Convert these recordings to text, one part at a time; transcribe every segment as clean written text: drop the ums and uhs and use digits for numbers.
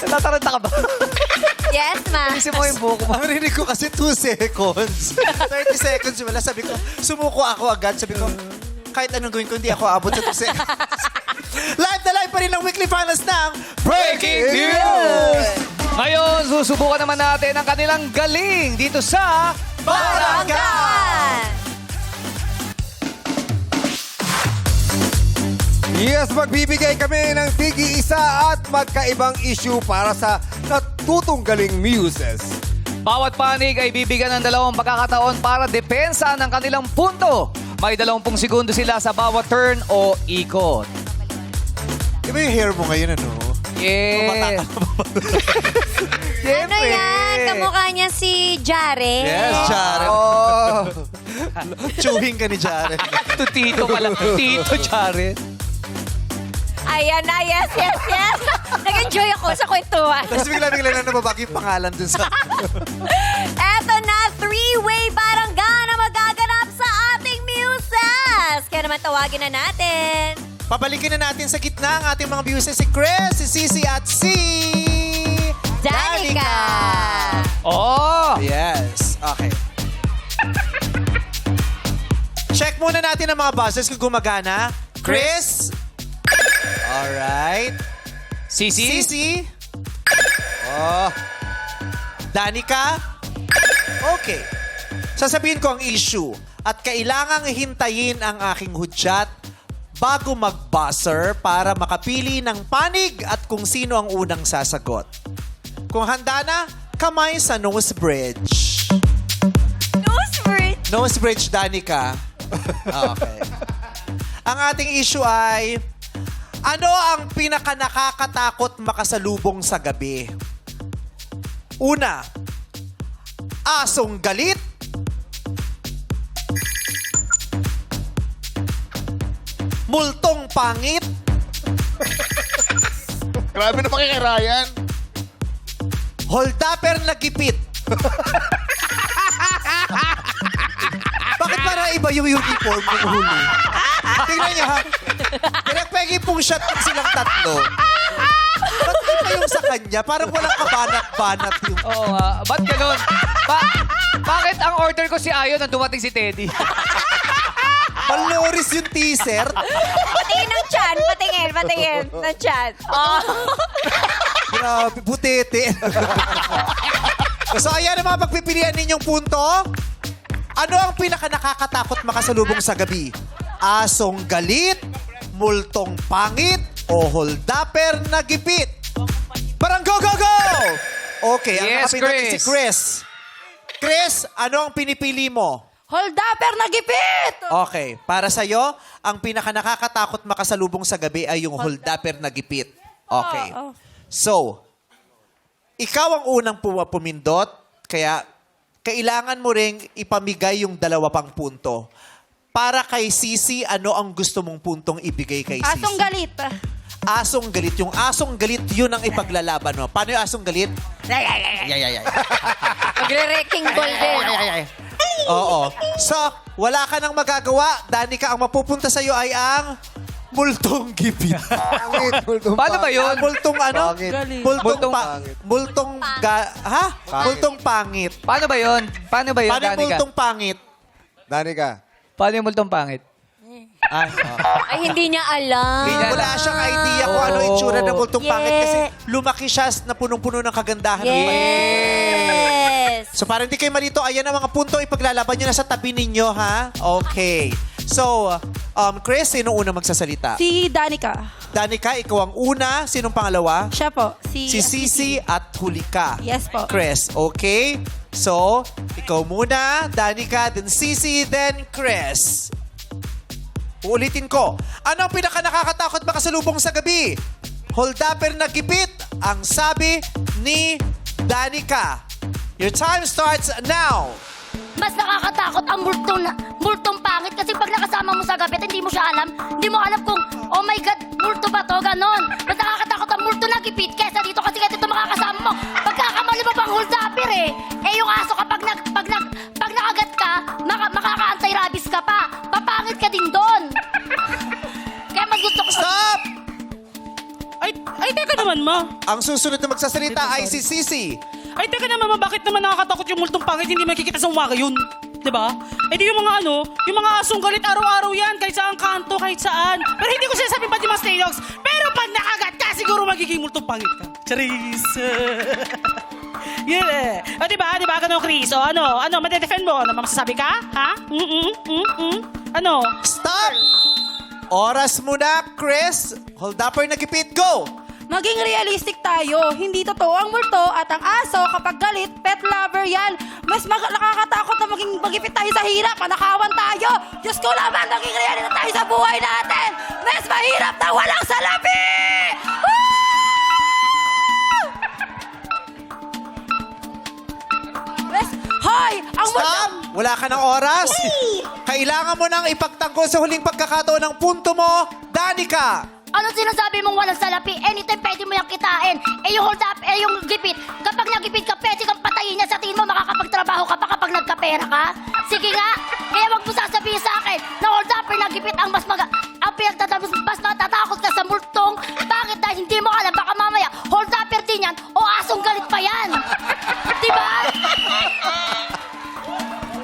Tataranta ka ba? Yes, ma. Kasi mo yung buhok mo. Narinig ko kasi 2 seconds. 30 seconds wala. Sabi ko, sumuko ako agad. Sabi ko, kahit anong gawin ko, hindi ako abot sa 2 seconds. Live na live pa rin ang weekly finals ng Breaking News! Ngayon, susubukan naman natin ang kanilang galing dito sa Barangay! Yes, magbibigay kami ng tigi-isa at magkaibang issue para sa natutunggaling muses. Bawat panig ay bibigyan ng 2 pagkakataon para depensa ng kanilang punto. May 20 segundo sila sa bawat turn o ikot. Iba yung hair mo ngayon, ano? Yeah. Ano yan? Kamukha niya si Jare. Yes, Jared. Oh, Chewing ka ni Jared. Ito Tito pala. Tito Jared. Ayan na, yes, yes, yes. Nag-enjoy ako sa kwentuhan. Tapos bigla-bigla na nababagi yung pangalan dun sa... Eto na, 3-way barangay na magaganap sa ating muses. Kaya naman tawagin na natin. Pabalikin na natin sa gitna ang ating mga viewers, si Chris, si Sisi at si... Danica. Oh! Yes. Okay. Check muna natin ang mga buzzers kung gumagana. Chris. Alright. Sisi? Sisi. Oh. Danica. Okay. Sasabihin ko ang issue at kailangang hintayin ang aking hudyat bago mag-buzzer para makapili ng panig at kung sino ang unang sasagot. Kung handa na, kamay sa nose bridge. Nose bridge. Nose bridge, Danica. Okay. Ang ating issue ay, ano ang pinaka-nakakatakot makasalubong sa gabi? Una, asong galit. Multong pangit. grabe na kay Ryan. Holdaper na gipit. Bakit para iba yung uniform ng huli? Tingnan niyo ha. Pinagpegi pong shot silang tatlo. Ba't iba yung sa kanya? Parang walang kabanat-banat yung... Oo nga. Ba't ganun? Bakit ang order ko si Ayon nang dumating si Teddy? Maloris yung teaser. Patingin ng chan. Patingin ng chan. Oh. Grabe, butete. So ayan ang mga pagpipilian ninyong punto. Ano ang pinaka-nakakatakot makasalubong sa gabi? Asong galit, multong pangit, o holdaper na gipit? Parang go, go, go! Okay, ang Yes, nakapit natin Chris. si Chris. Chris, ano ang pinipili mo? Holdaper na gipit! Okay, para sa'yo, ang pinaka-nakakatakot makasalubong sa gabi ay yung holdaper na gipit. Okay. So, ikaw ang unang pumindot, kaya kailangan mo ring ipamigay yung 2 pang punto. Para kay Sisi, ano ang gusto mong puntong ibigay kay Sisi? Asong galit. Asong galit. Yung asong galit, yun ang ipaglalaban mo. Paano yung asong galit? Magre-wrecking ball din. Oo. So, wala ka nang magagawa. Danica, ang mapupunta sa'yo ay ang multong gipit. Pangit. Paano ba yun? Multong ano? Pangit. Multong ha? Multong pangit. Paano ba yun? Paano ba yun, Paano yung Danica? multong pangit? Danica. Paano yung multong pangit? Ah, Ay, hindi niya alam. Hindi niya wala siyang idea kung ano itsura ng multong pangit kasi Yeah. lumaki siya na punong-puno ng kagandahan. Yes. So para hindi kayo malito, ayan ang mga punto ipaglalaban nyo na sa tabi ninyo, ha? Okay. So, Chris, sino una magsasalita? Si Danica. Danica, ikaw ang una. Sinong pangalawa? Siya po. Si Sisi at huli ka. Yes po. Chris, okay? So, ikaw muna, Danica, then Sisi, then Chris. Uulitin ko. Ano ang pinaka-nakakatakot makasalubong sa gabi? Holdaper na gipit, ang sabi ni Danica. Your time starts now. Mas nakakatakot ang multong pangit kasi pag nakasama mo sa gabi at hindi mo siya alam, hindi mo alam kung, oh my God, multo ba to? Ganon. Mas nakakatakot ang multo na gipit kesa dito kasi ganito makakasama mo. Pagkakamali mo pang holdapper eh. Eh yung aso kapag nakagat ka, makaka-anti-rabies ka pa. Papangit ka din doon. Kaya mas gusto ko... Stop! Ay, Ay, teka naman, ma. Ang susunod na magsasalita ay si Sisi. Ay, teka naman, ma. Bakit naman nakakatakot yung multong pangit? Hindi makikita sa umaga yun. Diba? Eh di yung mga yung mga asong galit araw-araw yan. Kahit saan kanto, kahit saan. Pero hindi ko sinasabing pati mga stray dogs. Pero pag nakagat ka, siguro magiging multong pangit ka. Charis. Yeah. O, diba? Diba? Ganun, Chris. O, ano? Madedefend mo? Ano, masasabi ka? Ha? Ano? Stop! Oras muna, Chris. Hold upper nagipit, go! Maging realistic tayo. Hindi totoo ang multo at ang aso kapag galit, pet lover yan. Mas nakakatakot na magipit tayo sa hirap. Panakawan tayo. Diyos ko naman, maging realistic tayo sa buhay natin. Mas mahirap na walang salapi! Woo! Hoy! Ang multo... Stop! Wala ka ng oras. Kailangan mo nang ipagtanggol sa huling pagkakataon ng punto mo, Danica. Ano sinasabi mong walang salapi? Anytime pwede mo yung kitain. Eh yung hold up, eh yung gipit. Kapag nagipit ka, pwede kang patayin niya. Sa tingin mo, makakapagtrabaho ka pa kapag nagkapera ka? Sige nga. Kaya wag mo sasabihin sa akin na hold up, nagipit ang mas matatakot ka sa multong. Bakit? Dahil hindi mo alam, baka mamaya hold up din yan o asong galit pa yan. Diba?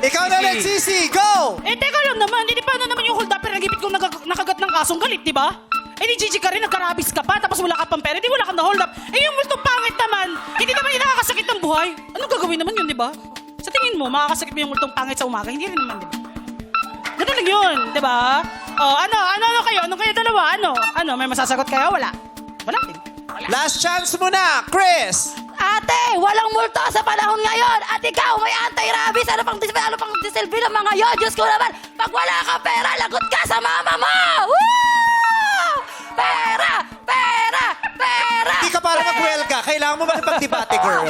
Ikaw na ulit, Sisi. Go! Eh, teka lang naman. Hindi paano naman yung hold upper na gipit kung nakagat ng kasong galit, di ba? Eh, di Gigi ka rin, nagkarabis ka pa, tapos wala ka pang pera, di wala kang na-hold up. Eh, yung multong pangit naman, hindi naman yung nakakasakit ng buhay. Anong gagawin naman yun, di ba? Sa tingin mo, makakasakit mo yung multong pangit sa umaga? Hindi rin naman, di ba? Ganun lang yun, di ba? Oh, ano kayo? Anong kayo dalawa? Ano, may masasagot kayo? Wala. Wala din. Last chance mo na, Chris. Ate, walang multo sa panahon ngayon. At ikaw, may anti-rabies. Ano pang disilbi ng mga yun? Diyos ko naman, pag wala ka pera, lagot ka sa mama mo! Woo! Pera! Pera! Pera! Hindi ka para mag-welga. Kailangan mo makipag-debate, girl.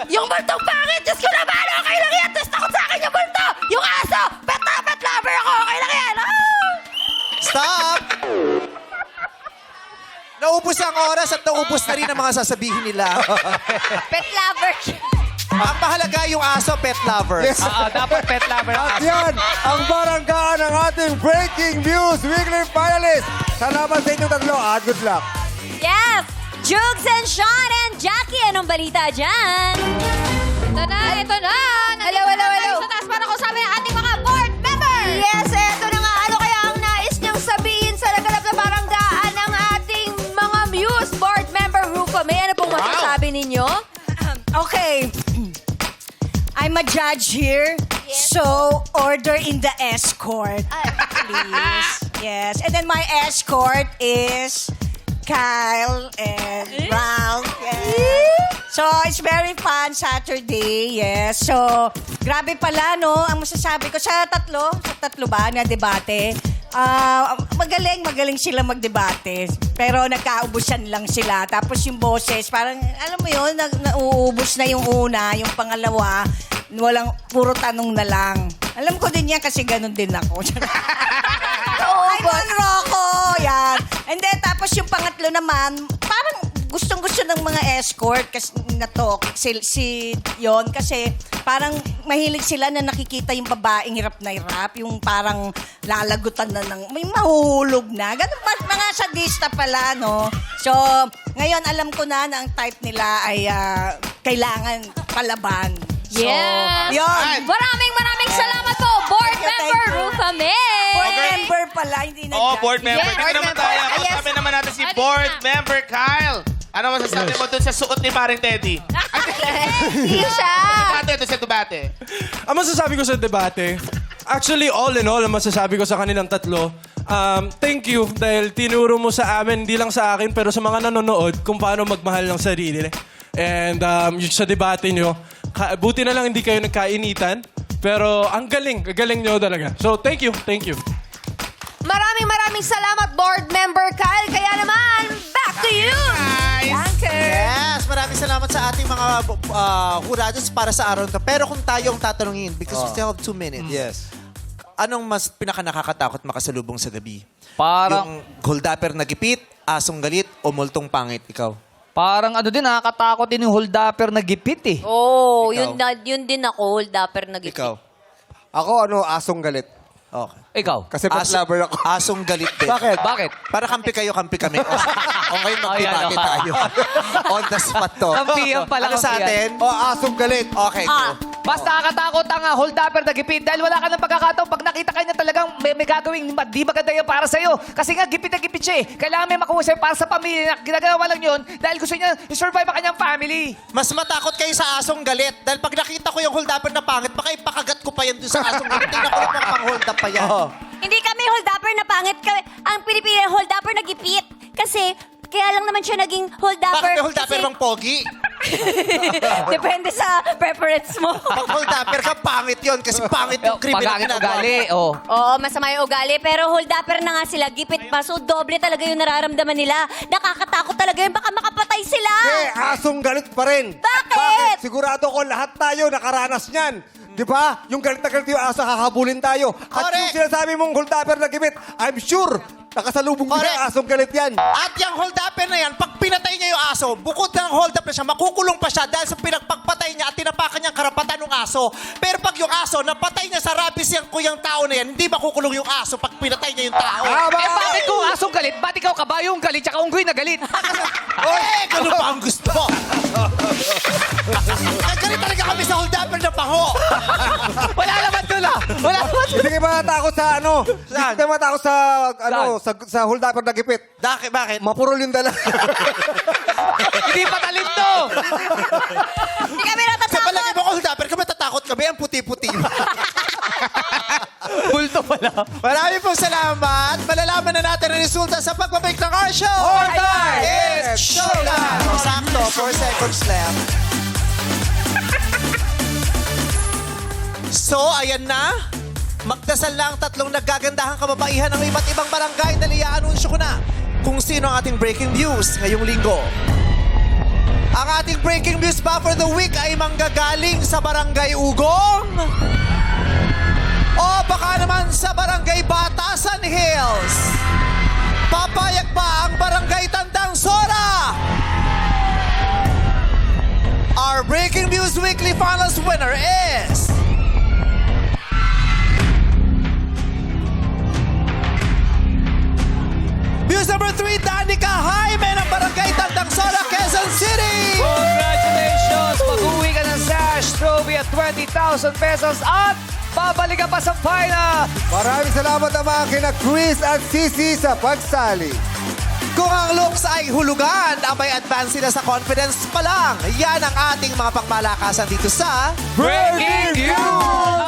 Yung multong pangit, Diyos ko naman, okay lang yan. Tapos takot sa akin yung multo. Yung aso, pet lover ako, okay lang yan. Ah! Stop! Naubos ang oras at naubos na rin ang mga sasabihin nila. Pet lover. Ang mahalaga yung aso, pet lover. Yes. Dapat pet lover ang At aso. yan, ang baranggaan ng ating Breaking News Weekly Finalist. Salamat sa inyong tatlo at good luck. Yes! Jugs and Sean and Jackie, anong balita dyan? Ito na! Hello. Sa taas para ko sabi ng ating mga board members! Yes, ito na nga. Ano kaya ang nais niyang sabihin sa naganap na baranggaan ng ating mga Muse board member Rufa? May ano pong masasabi ninyo? Okay. I'm a judge here, so order in the escort, please. Yes, and then my escort is Kyle and Ralph. Yes. So, it's very fun Saturday, yes. So, grabe pala, no? Ang masasabi ko sa tatlo ba na debate, magaling sila magdebate. Pero nagkaubusan lang sila. Tapos yung boses, parang, alam mo yun, nauubos na yung una, yung pangalawa, puro tanong na lang. Alam ko din yan kasi ganun din ako. I'm on Rocco, yan. And then, tapos yung pangatlo naman, parang gustong-gusto ng mga escort kasi yon kasi parang mahilig sila na nakikita yung babaeng hirap na hirap, yung parang lalagutan na may mahuhulog na. Ganun mga sadista pala, no? So, ngayon alam ko na ang type nila ay kailangan palaban. So, Yes! yun. Maraming salamat po, board Thank you, member thank you. Rufa Board member pala, hindi na Oo, judge. board member. Yes, Dito board naman member. tayo. Ah, yes. Kausapin naman natin si Ano board na? member Kyle. Ano masasabi mo dun sa suot ni Paring Teddy? Hindi siya. Debate ito sa debate. Ang masasabi ko sa debate, actually, all in all, ang masasabi ko sa kanilang tatlo, thank you dahil tinuro mo sa amin, hindi lang sa akin, pero sa mga nanonood, kung paano magmahal ng sarili. And yung sa debate nyo, buti na lang hindi kayo nagkainitan, pero ang galing nyo talaga. So, thank you. Maraming salamat, board member Kyle. Kaya naman, back to you. Yes, maraming salamat sa ating mga hurados para sa araw na to. Pero kung tayo ang tatanungin, because we still have 2 minutes. Yes. Anong mas pinaka-nakakatakot makasalubong sa gabi? Parang, Yung hold-upper na gipit, asong galit, o multong pangit? Ikaw? parang ano din, nakakatakot din yung hold upper na gipit eh. Oh, Ikaw? yun din ako, hold upper na gipit. Ikaw? Ako, asong galit. Okay. Ikaw. Kasi mas lover ako. Asong galit din. Bakit? Bakit? Para kampi kayo, kampi kami. O ngayon magdebate Ayan, tayo. On the spot to. Kampihan pala, Ano sa kampihan. atin? O, asong galit. Okay, go. Mas nakakatakot ang hold-upper na gipit dahil wala ka ng pagkakataon pag nakita ka niya talagang may gagawing di maganda yan para sa'yo. Kasi nga, gipit na gipit siya eh. Kailangan may makuha sa'yo para sa pamilya. Ginagawa lang yun dahil gusto niya i-survive ang kanyang family. Mas matakot kayo sa asong galit. Dahil pag nakita ko yung hold-upper na pangit, baka ipakagat ko pa yan dun sa asong galit. Tingnan ko yung pang-hold up pa yan. Hindi kami hold-upper na pangit. Ang pinipili hold-upper na gipit. Kasi, kaya lang naman siya naging hold-upper. Bakit may hold-upper kasi- bang pogi? Depende sa preference mo. Pag hold-upper ka, pangit yun. Kasi pangit yung kriminal Pagkakit ginagawa. ugali. Oh. Oo, masama yung ugali. Pero hold-upper na nga sila. Gipit pa. So, doble talaga yung nararamdaman nila. Nakakatakot talaga yun. Baka makapatay sila. Asong galit pa rin. Bakit? Sigurado ko lahat tayo nakaranas niyan. Di ba? Yung galit na galit yung aso, hahabulin tayo. At Correct. yung sinasabi mong hold-upper na gimit, I'm sure, nakasalubong ko Correct. siya, asong galit yan. At yung hold-upper na yan, pag pinatay niya yung aso, bukod ng hold-up na siya, makukulong pa siya dahil sa pinagpagpatay niya at tinapakan niya ang karapatan ng aso. Pero pag yung aso, napatay niya sa rabies yung tao na yan, hindi makukulong yung aso pag pinatay niya yung tao. Eh, bakit kung asong galit? Ba't ikaw kabayong galit tsaka unggoy na galit? Ganun pa ang gusto mo. Nagkalit talaga kami sa hold-upper na paho. Wala naman doon ah! Wala naman doon! Hindi ka matakot sa ano? Hindi ka matakot sa sa hold-upper na gipit. Bakit? Mapurol yung dala. Hindi pa talento! Hindi kami Sa natatakot. palagi mo hold-upper, kami tatakot kami, ang puti-puti. Bulto pala. Maraming pong salamat. Malalaman na natin ang resulta sa pagbabalik ng our show. All time It's showtime. Sakto, 4 seconds left. So, ayan na. Magdasal lang tatlong naggagandahang kababaihan ng iba't ibang barangay. Dali, i-anunsyo ko na kung sino ang ating breaking news ngayong linggo. Ang ating breaking news pa for the week ay manggagaling sa Barangay Ugong o baka naman sa Barangay Batasan Hills. Papayag ba ang Barangay Tandang Sora? Our breaking news weekly finals winner is... News number 3, Danica Jaime ng Barangay Tandang Sora, Quezon City! Congratulations! Mag-uwi ka ng Sash Trophy at 20,000 pesos at babalik ka pa sa final! Maraming salamat naman kina Chris at Sisi sa pagsali. Kung ang looks ay hulugan, abay advance sila sa confidence pa lang. Yan ang ating mga pangmalakasan dito sa Breaking News!